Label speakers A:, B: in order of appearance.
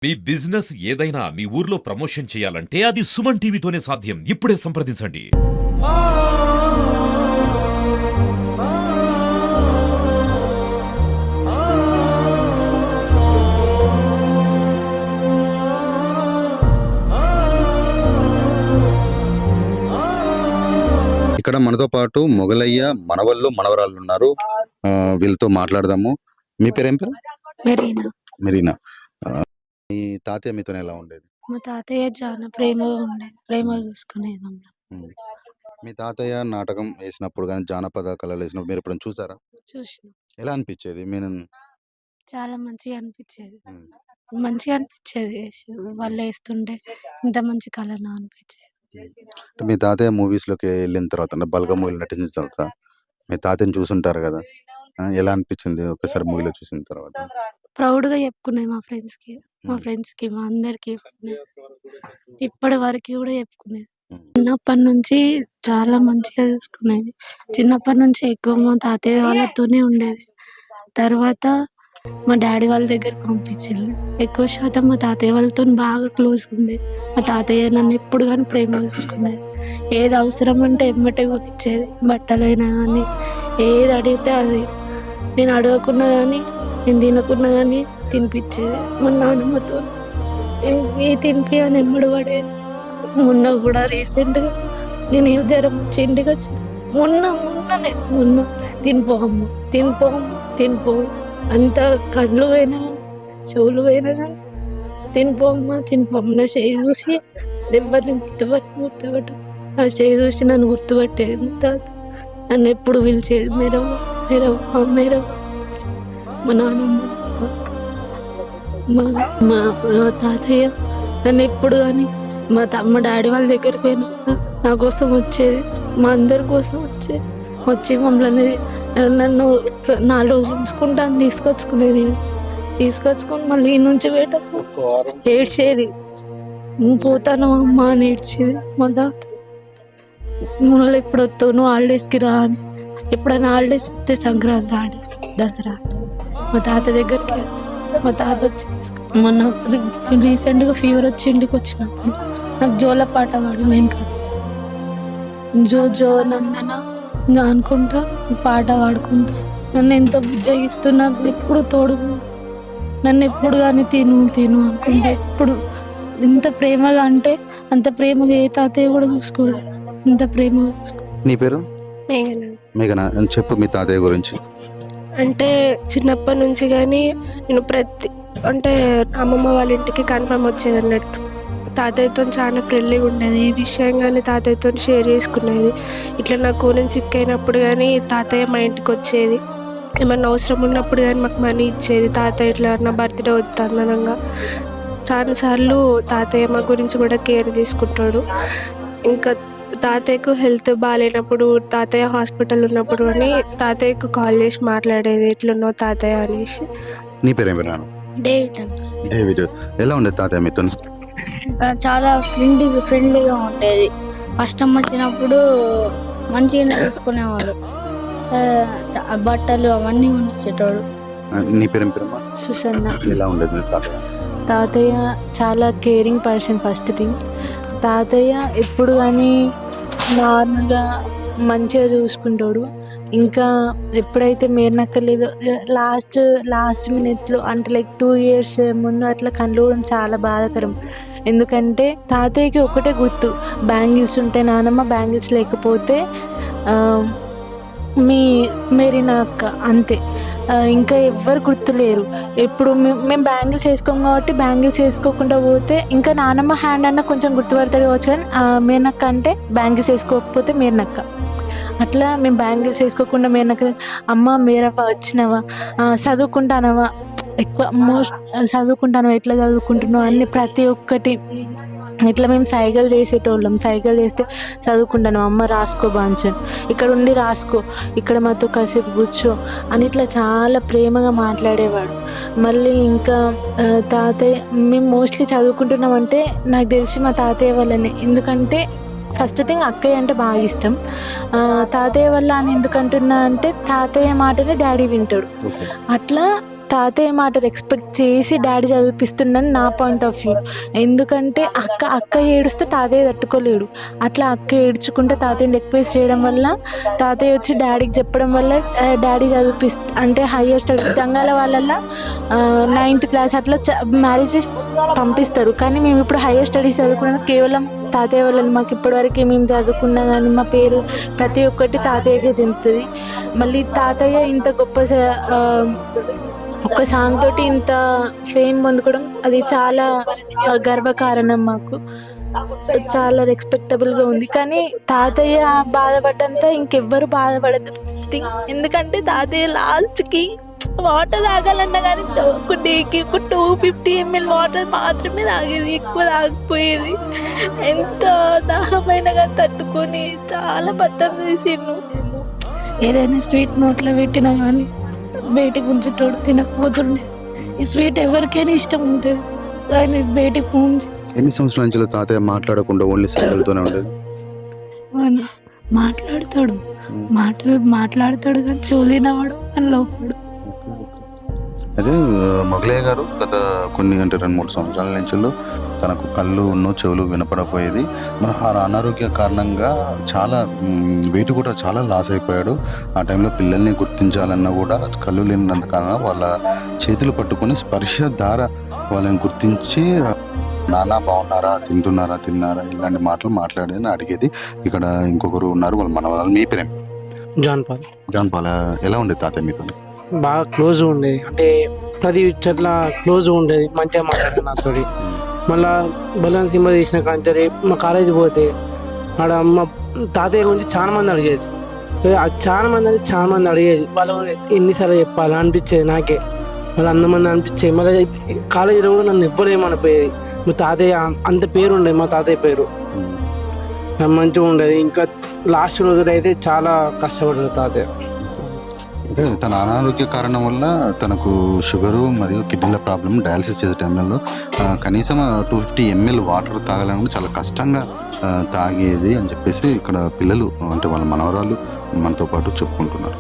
A: మీ business ఏదైనా మీ ఊర్లో promotion చేయాలంటే అది సుమన్ టీవీతోనే సాధ్యం. ఇప్పుడే సంప్రదించండి.
B: ఇక్కడ మనతో పాటు మొగలయ్య మనవళ్ళు మనవరాళ్ళు ఉన్నారు. వీళ్ళతో మాట్లాడదాము. మీ పేరేం పేరు?
C: మెరీనా.
B: మెరీనా. మీ తాతయ్య మీతో ఎలా ఉండేది?
C: మా తాతయ్య చాలా ప్రేమగా ఉండేది. ప్రేమగా చూసుకునేది మమ్మల్ని.
B: ఉమ్. మీ తాతయ్య నాటకం వేసినప్పుడు కానీ జానపద కళలు వేసినప్పుడు మీరు ఎప్పుడైనా చూసారా?
C: చూసినాం.
B: ఎలా అనిపించేది? నేను
C: చాలా మంచిగా అనిపించేది. వాళ్ళు వేస్తుంటే ఇంత మంచి కళనా అనిపించేది.
B: మీ తాతయ్య మూవీస్లోకి వెళ్ళిన తర్వాత అంటే బల్గ మూవీలో నటించిన తర్వాత మీ తాతయ్యని చూసుంటారు కదా, ఎలా అనిపించింది ఒకసారి మూవీలో చూసిన తర్వాత?
C: ప్రౌడ్గా చెప్పుకునేది మా ఫ్రెండ్స్కి మా అందరికి ఇప్పటి వరకు కూడా చెప్పుకునేది. చిన్నప్పటి నుంచి చాలా మంచిగా చూసుకునేది. చిన్నప్పటి నుంచి ఎక్కువ మా తాతయ్య వాళ్ళతోనే ఉండేది. తర్వాత మా డాడీ వాళ్ళ దగ్గరికి పంపించింది. ఎక్కువ శాతం మా తాతయ్య వాళ్ళతో బాగా క్లోజ్గా ఉండేది. మా తాతయ్య నన్ను ఎప్పుడు కానీ ప్రేమగా చూసుకునేది. ఏది అవసరం అంటే ఎమ్మటే కొనిచ్చేది. బట్టలైనా కానీ ఏది అడిగితే అది, నేను అడగకున్నా కానీ నేను తినకున్నా కానీ తినిపించేది. మా నాన్నమ్మతో తినిపి అని ఎమ్మడి పడేది. మొన్న కూడా రీసెంట్గా నేను జ్వరం వచ్చి ఇంటికి వచ్చి మొన్న తినిపో అంత కళ్ళు పోయినా చెవులు పోయినా కానీ తినిపోమ్మా నా చేయి చూసి ఎవరిని గుర్తుపట్టు ఆ చేయి చూసి నన్ను గుర్తుపట్టేది. నన్ను ఎప్పుడు పిలిచేది మేరవ్వ. మా నాన్నమ్మ మా తాతయ్య నన్ను ఎప్పుడు కానీ మా డాడీ వాళ్ళ దగ్గరికి పోయినా నా కోసం వచ్చేది. మా అందరి కోసం వచ్చి మమ్మల్ని నన్ను 4 రోజులు ఉంచుకుంటాను తీసుకొచ్చుకొని మళ్ళీ ఈ నుంచి పోయేటప్పుడు ఏడ్చేది. పోతాను అమ్మ అని ఏడ్చేది. మా తాత మళ్ళీ ఇప్పుడు వస్తావు నువ్వు హాలిడేస్కి రా అని. ఎప్పుడైనా హాలిడేస్ వస్తే సంక్రాంతి హాలిడేస్, దసరా మా తాత దగ్గరికి మా తాత వచ్చి మొన్న రీసెంట్గా ఫీవర్ వచ్చి ఇంటికి వచ్చినప్పుడు నాకు జోల పాట పాడు. నేను కదా జో నందన ఇంకా అనుకుంటా పాట పాడుకుంటా నన్ను ఎంత బుజ్జగిస్తున్నా ఎప్పుడు తోడు, నన్ను ఎప్పుడు కానీ తిను అనుకుంటా. ఎప్పుడు ఇంత ప్రేమగా అంటే అంత ప్రేమగా ఏ తాతయ్య కూడా చూసుకోలేదు. ఇంత ప్రేమగా
B: నీ పేరు? మేఘనా. చెప్పు మీ తాతయ్య గురించి.
D: అంటే చిన్నప్పటి నుంచి కానీ నేను అంటే అమ్మమ్మ వాళ్ళ ఇంటికి కన్ఫర్మ్ వచ్చేది అన్నట్టు. తాతయ్యతో చాలా ఫ్రెండ్లీగా ఉండేది. ఈ విషయం కానీ తాతయ్యతో షేర్ చేసుకునేది. ఇట్లా నాకు నేను సిక్ అయినప్పుడు కానీ తాతయ్య మా ఇంటికి వచ్చేది. ఏమన్నా అవసరం ఉన్నప్పుడు కానీ మాకు మనీ ఇచ్చేది. తాతయ్య ఇట్లా నా బర్త్డే వద్దనగా చాలాసార్లు తాతయ్య మా గురించి కూడా కేర్ తీసుకుంటాడు. ఇంకా తాతయ్యకు హెల్త్ బాగాలేనప్పుడు తాతయ్య హాస్పిటల్ ఉన్నప్పుడు కానీ తాతయ్యకు కాల్ చేసి మాట్లాడేది, ఎట్లున్నావు తాతయ్య అనేసి.
B: నీ పేరు ఏం పేరు? డేవిడ్. ఎలా ఉండేది తాతయ్య మీతో?
C: చాలా ఫ్రెండ్లీగా ఉండేది. ఫస్ట్ వచ్చినప్పుడు మంచిగా చూసుకునేవాడు. బట్టలు అవన్నీ కొనిచ్చేటోడు.
B: నీ పేరు ఏం పేరమ్మా?
C: సుసన్న.
B: ఎలా ఉండేది
E: తాతయ్య చాలా కేరింగ్ పర్సన్. ఫస్ట్ థింగ్, తాతయ్య ఎప్పుడు కానీ నార్మల్గా మంచిగా చూసుకుంటాడు. ఇంకా ఎప్పుడైతే మేరనక్కర్లేదు లాస్ట్ మినిట్లో అంటే లైక్ 2 years ముందు అట్లా కళ్ళు కూడా చాలా బాధాకరం. ఎందుకంటే తాతయ్యకి ఒకటే గుర్తు, బ్యాంగిల్స్ ఉంటే నానమ్మ, బ్యాంగిల్స్ లేకపోతే మెరీనా అక్క, అంతే. ఇంకా ఎవ్వరు గుర్తులేరు. ఎప్పుడు మేము బ్యాంగిల్స్ వేసుకోము కాబట్టి బ్యాంగిల్స్ వేసుకోకుండా పోతే ఇంకా నానమ్మ హ్యాండ్ అన్న కొంచెం గుర్తుపడతాడు కావచ్చు, కానీ మేనక్క అంటే బ్యాంగిల్స్ వేసుకోకపోతే మేరనక్క. అట్లా మేము బ్యాంగిల్స్ వేసుకోకుండా మేరనక్క, అమ్మ మేరవ్వ వచ్చినావా, చదువుకుంటానవా, ఎక్కువ మోస్ట్ చదువుకుంటానవా, ఎట్లా చదువుకుంటున్నావు అన్ని ప్రతి ఒక్కటి ఇట్లా మేము సైకిల్ చేసేటోళ్ళం. సైకిల్ చేస్తే చదువుకుంటాను, అమ్మ రాసుకో బాంచన్, ఇక్కడ ఉండి రాసుకో, ఇక్కడ మాతో కాసేపు కూర్చో అని ఇట్లా చాలా ప్రేమగా మాట్లాడేవాడు. మళ్ళీ ఇంకా తాతయ్య మేము మోస్ట్లీ చదువుకుంటున్నామంటే నాకు తెలిసి మా తాతయ్య వల్లనే. ఎందుకంటే ఫస్ట్ థింగ్ అక్కయ్య అంటే బాగా ఇష్టం. తాతయ్య వల్ల అని ఎందుకంటున్నా అంటే తాతయ్య మాటనే డాడీ వింటాడు. అట్లా తాతయ్య మాట రెస్పెక్ట్ చేసి డాడీ చదివిపిస్తుండని నా పాయింట్ ఆఫ్ వ్యూ. ఎందుకంటే అక్క ఏడుస్తే తాతయ్య తట్టుకోలేడు. అట్లా అక్క ఏడ్చుకుంటే తాతయ్యని రిక్వెస్ట్ చేయడం వల్ల తాతయ్య వచ్చి డాడీకి చెప్పడం వల్ల డాడీ అంటే హయ్యర్ స్టడీస్ సంఘాల వాళ్ళ 9th క్లాస్ అట్లా మ్యారేజెస్ పంపిస్తారు. కానీ మేము ఇప్పుడు హయ్యర్ స్టడీస్ చదువుకున్నాం కేవలం తాతయ్య వాళ్ళని. మాకు ఇప్పటివరకు మేము చదువుకున్నా కానీ మా పేరు ప్రతి ఒక్కటి తాతయ్యకే చెందుతుంది. మళ్ళీ తాతయ్య ఇంత గొప్ప ఒక్క సాంగ్ తోటి ఇంత ఫేమ్ పొందుకోవడం అది చాలా గర్వకారణం. మాకు చాలా రెస్పెక్టబుల్గా ఉంది. కానీ తాతయ్య బాధపడ్డంతా ఇంకెవ్వరు బాధపడద్దు ఫస్ట్ థింగ్. ఎందుకంటే తాతయ్య లాస్ట్కి వాటర్ తాగాలన్నా కానీ ఒక డేకి ఒక 250 ml వాటర్ మాత్రమే తాగేది, ఎక్కువ తాగిపోయేది. ఎంత దాహమైనా కానీ తట్టుకొని చాలా బద్దం చేసిండు.
C: ఏదైనా స్వీట్ నోట్లో పెట్టినా కానీ బయటికి ఉంచేటోడు, తినకపోతుండే. ఈ స్వీట్ ఎవరికైనా ఇష్టం ఉంటుంది కానీ బయటికి ఉంచి.
B: ఎన్ని సంవత్సరాల నుంచి తాతయ్య మాట్లాడకుండా ఓన్లీ సైకిల్తోనే ఉండేది?
C: మాట్లాడతాడు కానీ చెవులినవాడు అని లోపడు.
B: అదే మొగలయ్య గారు గత కొన్ని 2-3 సంవత్సరాల నుంచి తనకు కళ్ళు చెవులు వినపడపోయేది. మన అనారోగ్య కారణంగా చాలా వెయిట్ కూడా చాలా లాస్ అయిపోయాడు. ఆ టైంలో పిల్లల్ని గుర్తించాలన్నా కూడా కళ్ళు లేనంత కారణం వాళ్ళ చేతులు పట్టుకొని స్పర్శ ద్వారా వాళ్ళని గుర్తించి నాన్న బాగున్నారా, తిన్నారా ఇలాంటి మాటలు మాట్లాడని అడిగేది. ఇక్కడ ఇంకొకరు ఉన్నారు, వాళ్ళు మన వాళ్ళు. మీ పేరేం? John Paul. ఎలా ఉండేది తాతయ్య మీతో?
F: బాగా క్లోజ్గా ఉండేది. అంటే ప్రతి చెట్ల క్లోజ్గా ఉండేది, మంచిగా మాట్లాడేది నాతో. మళ్ళీ బలవన్ సినిమా తీసిన కానీ మా కాలేజీ పోతే ఆడ మా తాతయ్య గురించి చాలా మంది అడిగేది. చాలా మంది అడిగేది. వాళ్ళు ఎన్నిసార్లు చెప్పాలి అనిపించేది నాకే. వాళ్ళు అంతమంది అనిపించేది. మళ్ళీ కాలేజీలో కూడా నన్ను ఎవ్వరేమనిపోయేది. మా తాతయ్య అంత పేరు ఉండేది, మా తాతయ్య పేరు మంచిగా ఉండేది. ఇంకా లాస్ట్ రోజులు అయితే చాలా కష్టపడ్డాడు తాతయ్య.
B: అంటే తన అనారోగ్య కారణం వల్ల తనకు షుగరు మరియు కిడ్నీల ప్రాబ్లం, డయాలసిస్ చేసే టైంలో కనీసం 250 ml వాటర్ తాగాలని చాలా కష్టంగా తాగేది అని చెప్పేసి ఇక్కడ పిల్లలు అంటే వాళ్ళ మనవరాలు మనతో పాటు చెప్పుకుంటున్నారు.